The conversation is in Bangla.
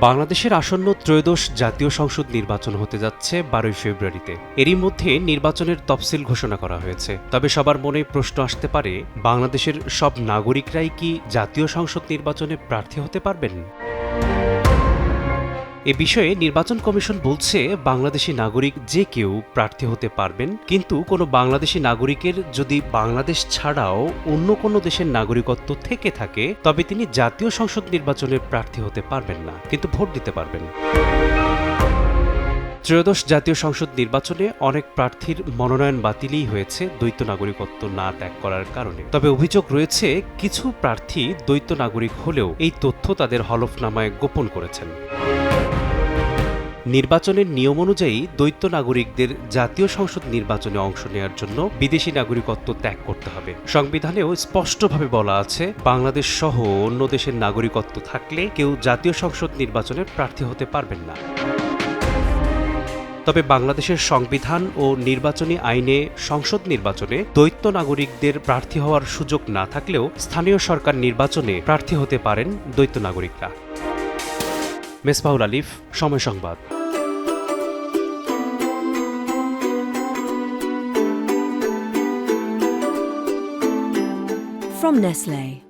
বাংলাদেশের আসন্ন ত্রয়োদশ জাতীয় সংসদ নির্বাচন হতে যাচ্ছে 12 ফেব্রুয়ারিতে। এরই মধ্যে নির্বাচনের তফসিল ঘোষণা করা হয়েছে। তবে সবার মনে প্রশ্ন আসতে পারে, বাংলাদেশের সব নাগরিকরাই কি জাতীয় সংসদ নির্বাচনে প্রার্থী হতে পারবেন? এ বিষয়ে নির্বাচন কমিশন বলছে, বাংলাদেশি নাগরিক যে কেউ প্রার্থী হতে পারবেন, কিন্তু কোনো বাংলাদেশি নাগরিকের যদি বাংলাদেশ ছাড়াও অন্য কোনো দেশের নাগরিকত্ব থেকে থাকে, তবে তিনি জাতীয় সংসদ নির্বাচনে প্রার্থী হতে পারবেন না, কিন্তু ভোট দিতে পারবেন। ত্রয়োদশ জাতীয় সংসদ নির্বাচনে অনেক প্রার্থীর মনোনয়ন বাতিলই হয়েছে দ্বৈত নাগরিকত্ব না ত্যাগ করার কারণে। তবে অভিযোগ রয়েছে, কিছু প্রার্থী দ্বৈত নাগরিক হলেও এই তথ্য তাদের হলফনামায় গোপন করেছেন। নির্বাচনের নিয়ম অনুযায়ী দ্বৈত নাগরিকদের জাতীয় সংসদ নির্বাচনে অংশ নেওয়ার জন্য বিদেশি নাগরিকত্ব ত্যাগ করতে হবে। সংবিধানেও স্পষ্টভাবে বলা আছে, বাংলাদেশ সহ অন্য দেশের নাগরিকত্ব থাকলে কেউ জাতীয় সংসদ নির্বাচনে প্রার্থী হতে পারবেন না। তবে বাংলাদেশের সংবিধান ও নির্বাচনী আইনে সংসদ নির্বাচনে দ্বৈত নাগরিকদের প্রার্থী হওয়ার সুযোগ না থাকলেও স্থানীয় সরকার নির্বাচনে প্রার্থী হতে পারেন দ্বৈত নাগরিকরা। মেসবাহুল আলিফ, সময় সংবাদ। From Nestlé.